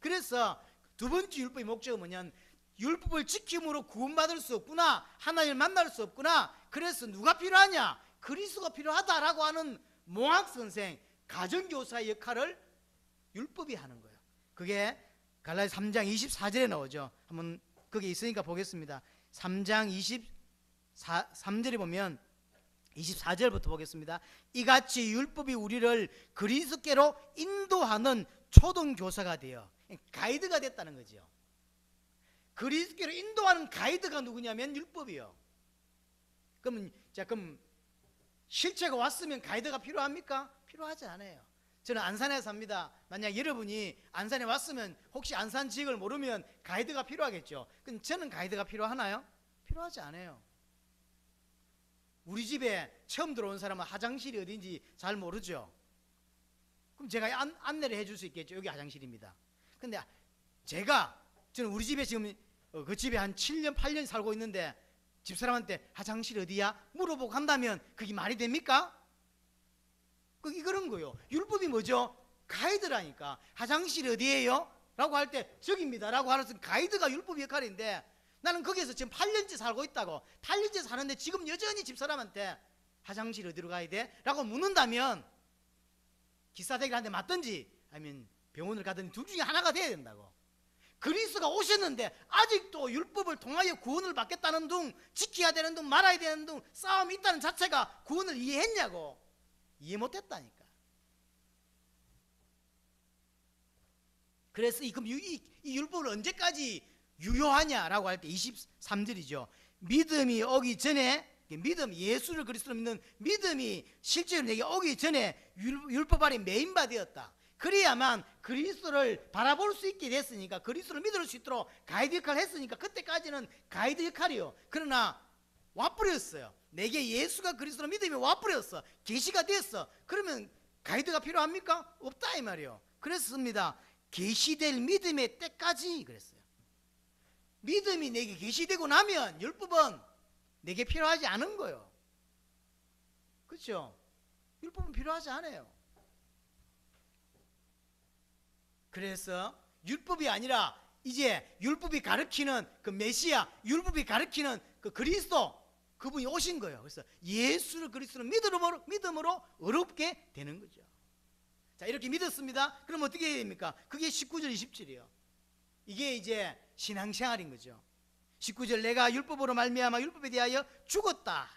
그래서 두 번째 율법의 목적은 뭐냐면 율법을 지킴으로 구원받을 수 없구나, 하나님을 만날 수 없구나. 그래서 누가 필요하냐? 그리스도가 필요하다라고 하는 몽학선생, 가정교사의 역할을 율법이 하는 거예요. 그게 갈라디아 3장 24절에 나오죠. 한번 거기 있으니까 보겠습니다. 3장 23절에 보면 24절부터 보겠습니다. 이같이 율법이 우리를 그리스도께로 인도하는 초등교사가 되어, 가이드가 됐다는 거죠. 그리스도께로 인도하는 가이드가 누구냐면 율법이요. 그럼 실체가 왔으면 가이드가 필요합니까? 필요하지 않아요. 저는 안산에 삽니다. 만약 여러분이 안산에 왔으면 혹시 안산 지역을 모르면 가이드가 필요하겠죠. 그럼 저는 가이드가 필요하나요? 필요하지 않아요. 우리 집에 처음 들어온 사람은 화장실이 어딘지 잘 모르죠. 그럼 제가 안내를 해줄 수 있겠죠. 여기 화장실입니다. 근데 저는 우리 집에 지금 그 집에 한 7년 8년 살고 있는데 집사람한테 화장실 어디야? 물어보고 간다면 그게 말이 됩니까? 그런 거요. 율법이 뭐죠? 가이드라니까. 화장실 어디예요? 라고 할 때 저기입니다 라고 하는 가이드가 율법의 역할인데, 나는 거기에서 지금 8년째 살고 있다고, 8년째 사는데 지금 여전히 집사람한테 화장실 어디로 가야 돼? 라고 묻는다면 기사대기를 한 대 맞든지 아니면 병원을 가든지 둘 중에 하나가 돼야 된다고. 그리스도가 오셨는데 아직도 율법을 통하여 구원을 받겠다는 둥, 지켜야 되는 둥, 말아야 되는 둥 싸움이 있다는 자체가 구원을 이해했냐고. 이해 못했다니까. 그래서 이 율법을 언제까지 유효하냐라고 할 때 23절이죠. 믿음이 오기 전에, 믿음, 예수를 그리스도로 믿는 믿음이 실제로 내게 오기 전에 율법 아래 메인바 되었다. 그래야만 그리스도를 바라볼 수 있게 됐으니까, 그리스도를 믿을 수 있도록 가이드 역할을 했으니까 그때까지는 가이드 역할이요. 그러나 와버렸어요. 내게 예수가 그리스도로 믿음이 와버렸어. 계시가 됐어. 그러면 가이드가 필요합니까? 없다 이 말이에요. 그랬습니다. 계시될 믿음의 때까지 그랬어요. 믿음이 내게 계시되고 나면 율법은 내게 필요하지 않은 거예요. 그렇죠? 율법은 필요하지 않아요. 그래서 율법이 아니라 이제 율법이 가르치는 그 메시아, 율법이 가르치는 그 그리스도, 그분이 오신 거예요. 그래서 예수를 그리스도를 믿음으로 어렵게 되는 거죠. 자, 이렇게 믿었습니다. 그럼 어떻게 해야 됩니까? 그게 19절 20절이에요. 이게 이제 신앙생활인 거죠. 19절, 내가 율법으로 말미암아 율법에 대하여 죽었다.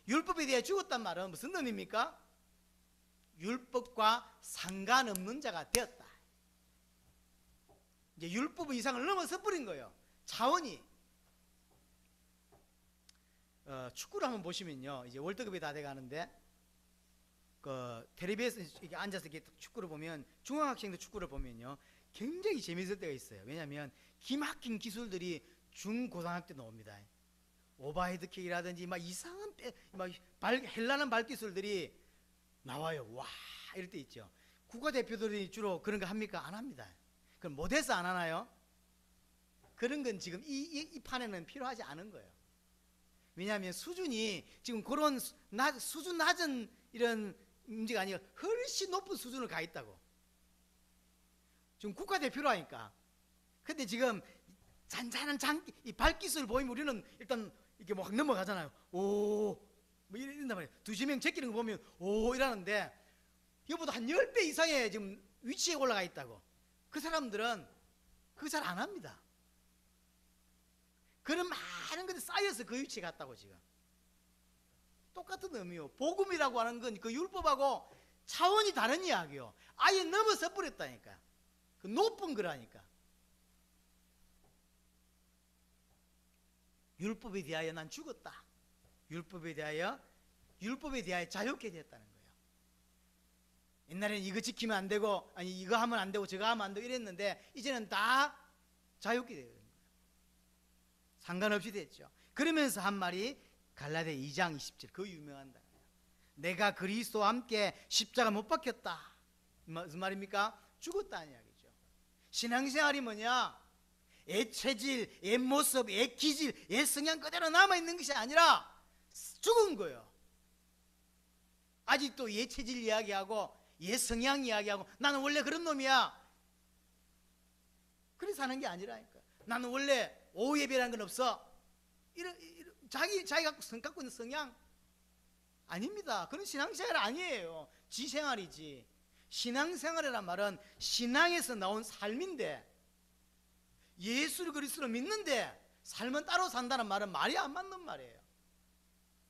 율법에 대하여 죽었단 말은 무슨 의미입니까? 율법과 상관없는 자가 되었다. 이제 율법 이상을 넘어서 버린 거예요. 차원이. 축구를 한번 보시면요, 이제 월드컵이 다 돼가는데 그 텔레비에서 이렇게 앉아서 이렇게 축구를 보면, 중학생들 축구를 보면요 굉장히 재밌을 때가 있어요. 왜냐하면 기막힌 기술들이 중고등학교 때 나옵니다. 오버헤드킥이라든지 막 이상한 헬라는 발기술들이 나와요. 와, 이럴 때 있죠. 국가대표들이 주로 그런 거 합니까? 안 합니다. 그럼 못해서 안 하나요? 그런 건 지금 이 판에는 필요하지 않은 거예요. 왜냐하면 수준이 지금 그런 수준 낮은 이런 문제가 아니라 훨씬 높은 수준을 가 있다고. 지금 국가대표로 하니까. 근데 지금 잔잔한 이 발기술 보이면 우리는 일단 이렇게 막 넘어가잖아요. 오, 뭐 이런단 말이에요. 두세 명 제끼는 거 보면 오 이러는데 이거보다 한 10배 이상의 지금 위치에 올라가 있다고. 그 사람들은 그거 잘 안 합니다. 그런 많은 것들이 쌓여서 그 위치에 갔다고. 지금 똑같은 의미요. 복음이라고 하는 건 그 율법하고 차원이 다른 이야기요. 아예 넘어서 버렸다니까. 그 높은 거라니까. 율법에 대하여 난 죽었다. 율법에 대하여 자유케 됐다는 거예요. 옛날에는 이거 지키면 안 되고, 아니 이거 하면 안 되고 저거 하면 안 되고 이랬는데 이제는 다 자유케 되는 거예요. 상관없이 됐죠. 그러면서 한 말이 갈라디아 2장 20절 그 유명한 단어예요. 내가 그리스도와 함께 십자가 못 박혔다. 무슨 말입니까? 죽었다는 이야기죠. 신앙생활이 뭐냐? 옛 체질, 옛 모습, 옛 기질, 옛 성향 그대로 남아있는 것이 아니라 죽은 거예요. 아직도 옛 체질 이야기하고 옛 성향 이야기하고 나는 원래 그런 놈이야. 그렇게 사는 게 아니라니까. 나는 원래 오후 예배라는 건 없어. 자기가 갖고 있는 성향 아닙니다. 그런 신앙생활 아니에요. 지생활이지. 신앙생활이란 말은 신앙에서 나온 삶인데, 예수를 그리스도로 믿는데 삶은 따로 산다는 말은 말이 안 맞는 말이에요.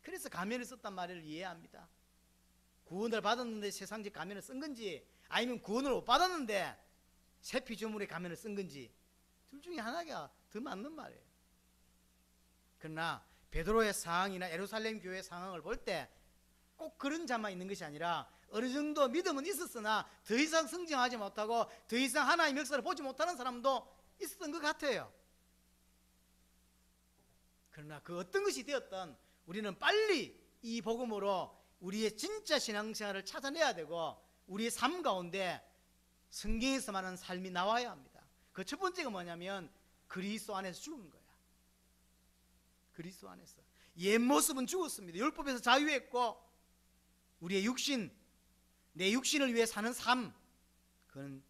그래서 가면을 썼단 말을 이해합니다. 구원을 받았는데 세상적 가면을 쓴 건지, 아니면 구원을 못 받았는데 세피조물의 가면을 쓴 건지, 둘 중에 하나가 더 맞는 말이에요. 그러나 베드로의 상황이나 예루살렘 교회의 상황을 볼 때 꼭 그런 자만 있는 것이 아니라 어느 정도 믿음은 있었으나 더 이상 성장하지 못하고 더 이상 하나님의 역사를 보지 못하는 사람도 있었던 것 같아요. 그러나 그 어떤 것이 되었던 우리는 빨리 이 복음으로 우리의 진짜 신앙생활을 찾아내야 되고, 우리의 삶 가운데 성경에서 말하는 삶이 나와야 합니다. 그 첫 번째가 뭐냐면 그리스도 안에서 죽은 거야. 그리스도 안에서 옛 모습은 죽었습니다. 율법에서 자유했고, 우리의 육신, 내 육신을 위해 사는 삶, 그건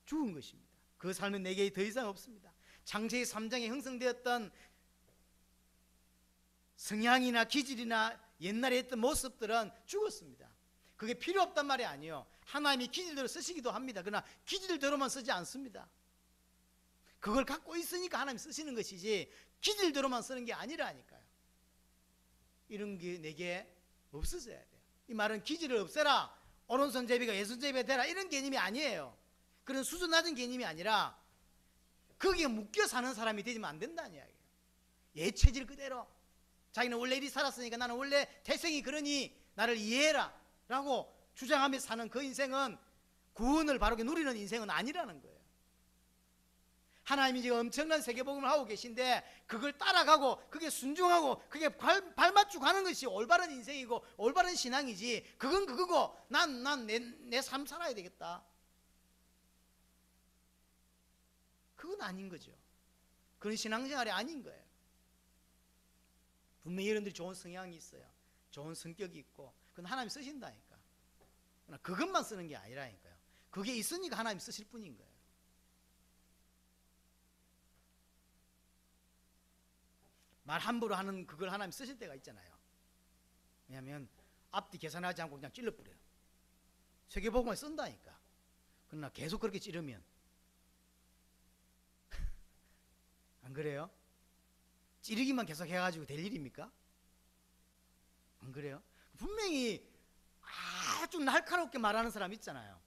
죽은 것입니다. 그 삶은 내게 더 이상 없습니다. 창세기 3장에 형성되었던 성향이나 기질이나 옛날에 했던 모습들은 죽었습니다. 그게 필요 없단 말이 아니에요. 하나님이 기질대로 쓰시기도 합니다. 그러나 기질대로만 쓰지 않습니다. 그걸 갖고 있으니까 하나님이 쓰시는 것이지 기질대로만 쓰는 게 아니라니까요. 이런 게 내게 없어져야 돼요. 이 말은 기질을 없애라, 오른손 제비가 왼손 제비가 되라, 이런 개념이 아니에요. 그런 수준 낮은 개념이 아니라 거기에 묶여 사는 사람이 되면 안 된다는 이야기예요. 옛 체질 그대로, 자기는 원래 이리 살았으니까 나는 원래 태생이 그러니 나를 이해해라 라고 주장하며 사는 그 인생은 구원을 바르게 누리는 인생은 아니라는 거예요. 하나님이 지금 엄청난 세계복음을 하고 계신데 그걸 따라가고 그게 순종하고 그게 발맞추고 가는 것이 올바른 인생이고 올바른 신앙이지, 그건 그거고 난 내 삶 살아야 되겠다, 그건 아닌 거죠. 그런 신앙생활이 아닌 거예요. 분명히 여러분들이 좋은 성향이 있어요. 좋은 성격이 있고 그건 하나님 쓰신다니까. 그러나 그것만 쓰는 게 아니라니까요. 그게 있으니까 하나님 쓰실 뿐인 거예요. 말 함부로 하는 그걸 하나님 쓰실 때가 있잖아요. 왜냐하면 앞뒤 계산하지 않고 그냥 찔러버려요. 세계복음을 쓴다니까. 그러나 계속 그렇게 찌르면 안 그래요? 찌르기만 계속 해가지고 될 일입니까? 안 그래요? 분명히 아주 날카롭게 말하는 사람 있잖아요.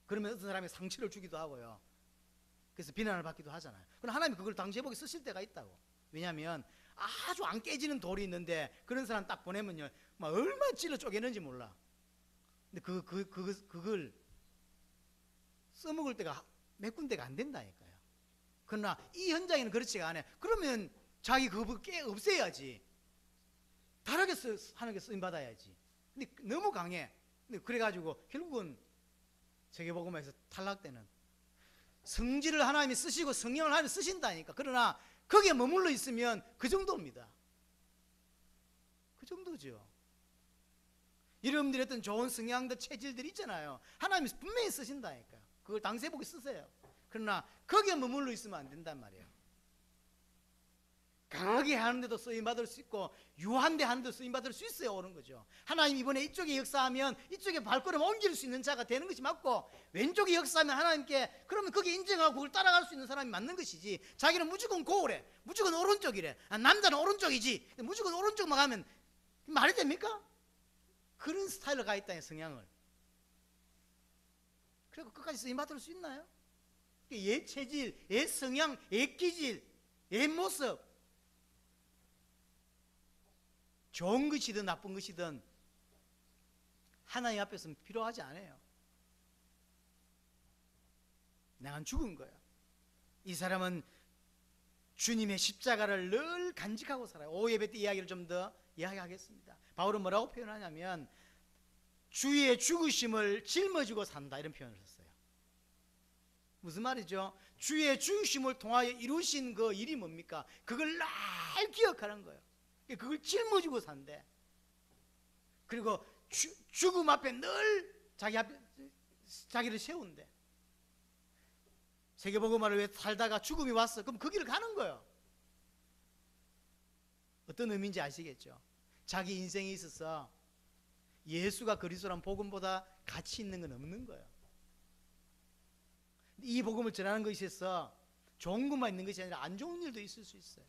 그러면 어떤 사람이 상처를 주기도 하고요. 그래서 비난을 받기도 하잖아요. 그럼 하나님이 그걸 당시에 쓰실 때가 있다고. 왜냐하면 아주 안 깨지는 돌이 있는데 그런 사람 딱 보내면요, 막 얼마나 찔러 쪼개는지 몰라. 근데 그걸 써먹을 때가 몇 군데가 안 된다니까요. 그러나 이 현장에는 그렇지가 않아요. 그러면 자기 그거 없애야지. 다르게 하는 게 쓰임받아야지. 근데 너무 강해. 근데 그래가지고 결국은 세계복음에서 탈락되는, 성질을 하나님이 쓰시고 성령을 하나님이 쓰신다니까. 그러나 거기에 머물러 있으면 그 정도입니다. 그 정도죠. 여러분들이 했던 좋은 성향들, 체질들 있잖아요. 하나님이 분명히 쓰신다니까요. 그걸 당세복에 쓰세요. 그러나 거기에 머물러 있으면 안 된단 말이에요. 강하게 하는데도 쓰임받을 수 있고 유한데 하는데도 쓰임받을 수 있어야 오는 거죠. 하나님 이번에 이쪽에 역사하면 이쪽에 발걸음 옮길 수 있는 자가 되는 것이 맞고, 왼쪽에 역사하면 하나님께 그러면 거기 인정하고 그걸 따라갈 수 있는 사람이 맞는 것이지, 자기는 무조건 고래, 무조건 오른쪽이래, 남자는 오른쪽이지, 무조건 오른쪽만 가면 말이 됩니까? 그런 스타일로 가 있다는 성향을. 그리고 끝까지 쓰임받을 수 있나요? 옛 체질, 옛 성향, 옛 기질, 옛 모습, 좋은 것이든 나쁜 것이든 하나님 앞에서는 필요하지 않아요. 내가 죽은 거야. 이 사람은 주님의 십자가를 늘 간직하고 살아요. 오후 예배 때 이야기를 좀 더 이야기하겠습니다. 바울은 뭐라고 표현하냐면 주의 죽으심을 짊어지고 산다, 이런 표현을 했어요. 무슨 말이죠? 주의 죽으심을 통하여 이루신 그 일이 뭡니까? 그걸 날 기억하는 거예요. 그걸 짊어지고 산대. 그리고 죽음 앞에 늘 자기를 세운대. 세계복음화를 위해 살다가 죽음이 왔어. 그럼 그 길을 가는 거예요. 어떤 의미인지 아시겠죠? 자기 인생에 있어서 예수가 그리스도란 복음보다 가치 있는 건 없는 거예요. 이 복음을 전하는 것에 있어서 좋은 것만 있는 것이 아니라 안 좋은 일도 있을 수 있어요.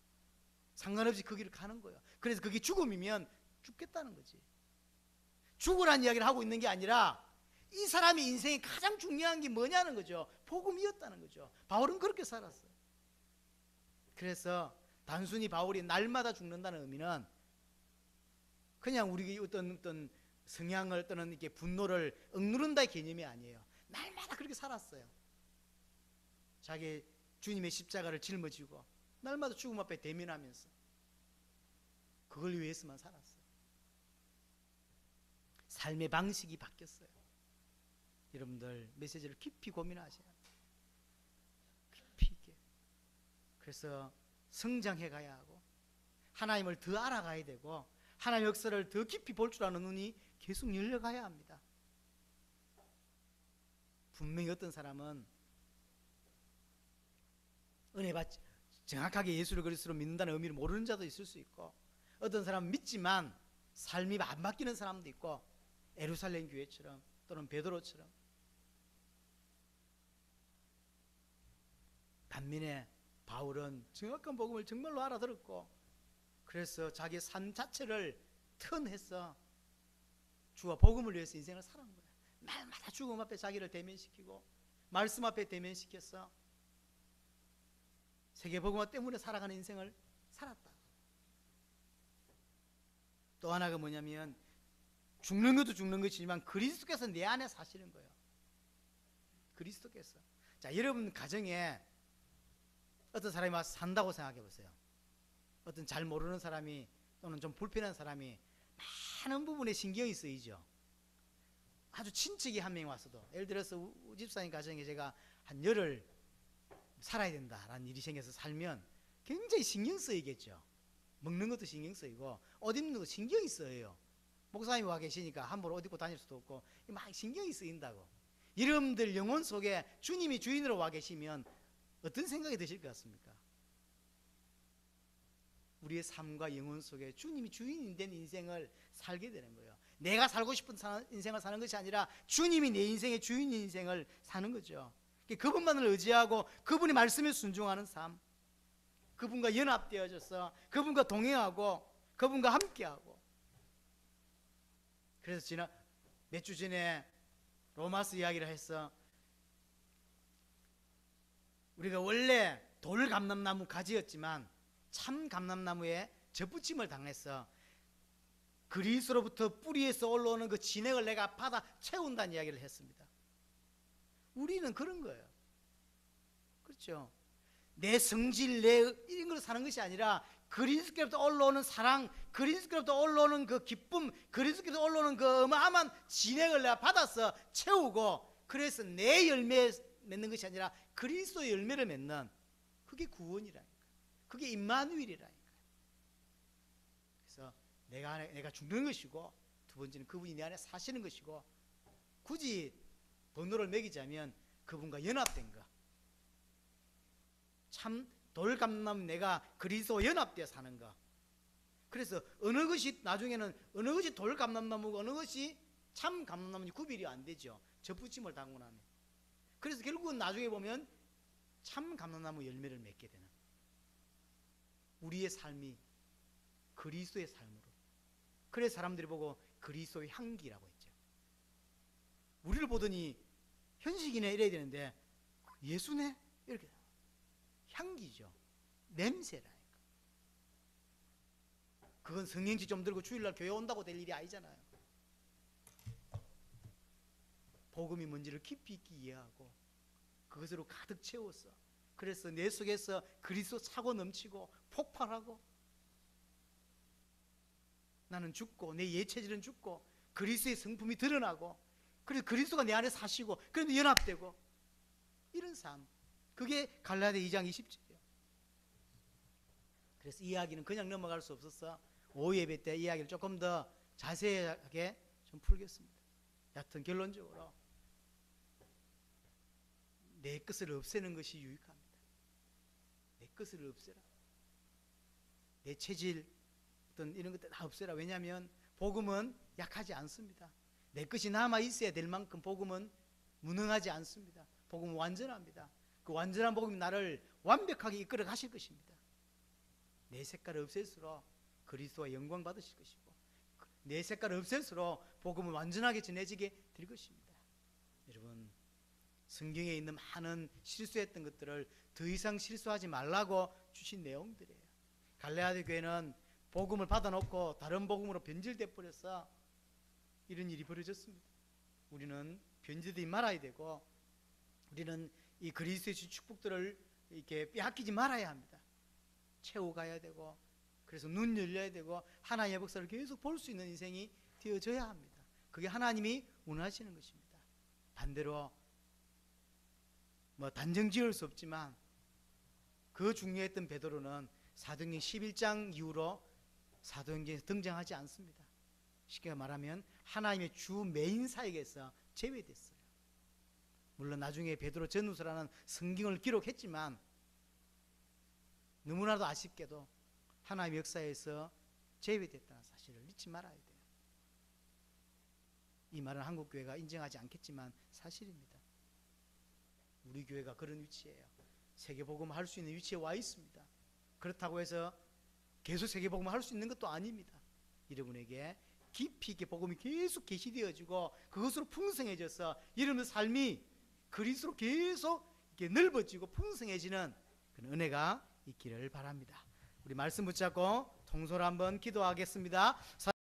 상관없이 그 길을 가는 거예요. 그래서 그게 죽음이면 죽겠다는 거지. 죽으라는 이야기를 하고 있는 게 아니라 이 사람의 인생에 가장 중요한 게 뭐냐는 거죠. 복음이었다는 거죠. 바울은 그렇게 살았어요. 그래서 단순히 바울이 날마다 죽는다는 의미는 그냥 우리 어떤 성향을 또는 이렇게 분노를 억누른다의 개념이 아니에요. 날마다 그렇게 살았어요. 자기 주님의 십자가를 짊어지고 날마다 죽음 앞에 대면하면서 그걸 위해서만 살았어요. 삶의 방식이 바뀌었어요. 여러분들 메시지를 깊이 고민하셔야 돼요. 깊이 있게. 그래서 성장해 가야 하고 하나님을 더 알아가야 되고 하나님의 역사를 더 깊이 볼 줄 아는 눈이 계속 열려가야 합니다. 분명히 어떤 사람은 은혜 받지 정확하게 예수를 그리스도로 믿는다는 의미를 모르는 자도 있을 수 있고, 어떤 사람은 믿지만 삶이 안 바뀌는 사람도 있고, 예루살렘 교회처럼 또는 베드로처럼. 반면에 바울은 정확한 복음을 정말로 알아들었고, 그래서 자기 삶 자체를 턴해서 주와 복음을 위해서 인생을 살아온 거예요. 날마다 죽음 앞에 자기를 대면시키고 말씀 앞에 대면시켜서 세계 복음화 때문에 살아가는 인생을 살았다. 또 하나가 뭐냐면 죽는 것도 죽는 것이지만 그리스도께서 내 안에 사시는 거예요. 그리스도께서. 자, 여러분 가정에 어떤 사람이 와서 산다고 생각해 보세요. 어떤 잘 모르는 사람이 또는 좀 불편한 사람이 많은 부분에 신경이 쓰이죠. 아주 친척이 한 명이 왔어도, 예를 들어서 우리 집사님 가정에 제가 한 열흘 살아야 된다라는 일이 생겨서 살면 굉장히 신경 쓰이겠죠. 먹는 것도 신경 쓰이고 옷 입는 것도 신경이 쓰여요. 목사님이 와 계시니까 함부로 옷 입고 다닐 수도 없고 막 신경이 쓰인다고. 여러분들 영혼 속에 주님이 주인으로 와 계시면 어떤 생각이 드실 것 같습니까? 우리의 삶과 영혼 속에 주님이 주인이 된 인생을 살게 되는 거예요. 내가 살고 싶은 인생을 사는 것이 아니라 주님이 내 인생의 주인인 인생을 사는 거죠. 그분만을 의지하고 그분의 말씀에 순종하는 삶, 그분과 연합되어져서 그분과 동행하고 그분과 함께하고. 그래서 몇 주 전에 로마서 이야기를 해서 우리가 원래 돌 감람나무 가지였지만 참 감람나무에 접붙임을 당해서 그리스로부터 뿌리에서 올라오는 그 진액을 내가 받아 채운다는 이야기를 했습니다. 우리는 그런 거예요. 그렇죠? 내 성질, 내 이런 걸 사는 것이 아니라 그리스도께로부터 올라오는 사랑, 그리스도께로부터 올라오는 그 기쁨, 그리스도께로부터 올라오는 그 어마어마한 진액을 내가 받아서 채우고, 그래서 내 열매 맺는 것이 아니라 그리스도의 열매를 맺는, 그게 구원이라니까. 그게 임마누엘이라니까. 그래서 내가 죽는 것이고, 두 번째는 그분이 내 안에 사시는 것이고, 굳이 번호를 매기자면 그분과 연합된 것, 참 돌감나무 내가 그리스도와 연합되어 사는 거. 그래서 어느 것이 나중에는 어느 것이 돌감람나무고 어느 것이 참 감람나무인지 구별이 안 되죠. 접붙임을 당고 나면. 그래서 결국은 나중에 보면 참 감람나무 열매를 맺게 되는 우리의 삶이 그리스도의 삶으로. 그래서 사람들이 보고 그리스도의 향기라고 했죠. 우리를 보더니 현식이네 이래야 되는데 예수네 이렇게 향기죠. 냄새라니까. 그건 성령지 좀 들고 주일날 교회 온다고 될 일이 아니잖아요. 복음이 뭔지를 깊이 있게 이해하고 그것으로 가득 채웠어. 그래서 내 속에서 그리스도 차고 넘치고 폭발하고 나는 죽고 내 예체질은 죽고 그리스도의 성품이 드러나고 그래서 그리스도가 내 안에 사시고 그런데 연합되고 이런 삶. 그게 갈라디아 2장 20절이에요. 그래서 이 이야기는 그냥 넘어갈 수 없어서 오후 예배 때 이야기를 조금 더 자세하게 좀 풀겠습니다. 여하튼 결론적으로 내 것을 없애는 것이 유익합니다. 내 것을 없애라. 내 체질 어떤 이런 것들 다 없애라. 왜냐하면 복음은 약하지 않습니다. 내 것이 남아 있어야 될 만큼 복음은 무능하지 않습니다. 복음은 완전합니다. 그 완전한 복음이 나를 완벽하게 이끌어 가실 것입니다. 내 색깔을 없앨수록 그리스도와 영광 받으실 것이고 내 색깔을 없앨수록 복음은 완전하게 전해지게 될 것입니다. 여러분 성경에 있는 많은 실수했던 것들을 더 이상 실수하지 말라고 주신 내용들이에요. 갈라디아 교회는 복음을 받아놓고 다른 복음으로 변질돼 버려서 이런 일이 벌어졌습니다. 우리는 변질되지 말아야 되고 우리는 이 그리스도의 축복들을 이렇게 빼앗기지 말아야 합니다. 채워가야 되고 그래서 눈 열려야 되고 하나님의 역사를 계속 볼 수 있는 인생이 되어져야 합니다. 그게 하나님이 원하시는 것입니다. 반대로 뭐 단정 지을 수 없지만 그 중요했던 베드로는 사도행전 11장 이후로 사도행전에 등장하지 않습니다. 쉽게 말하면 하나님의 주 메인 사역에서 제외됐어요. 물론 나중에 베드로 전후서라는 성경을 기록했지만 너무나도 아쉽게도 하나님의 역사에서 제외됐다는 사실을 잊지 말아야 돼요. 이 말은 한국 교회가 인정하지 않겠지만 사실입니다. 우리 교회가 그런 위치예요. 세계복음을 할 수 있는 위치에 와 있습니다. 그렇다고 해서 계속 세계복음을 할 수 있는 것도 아닙니다. 여러분에게 깊이 있게 복음이 계속 계시되어지고 그것으로 풍성해져서 여러분의 삶이 그리스도로 계속 이렇게 넓어지고 풍성해지는 그런 은혜가 있기를 바랍니다. 우리 말씀 붙잡고 통솔 한번 기도하겠습니다.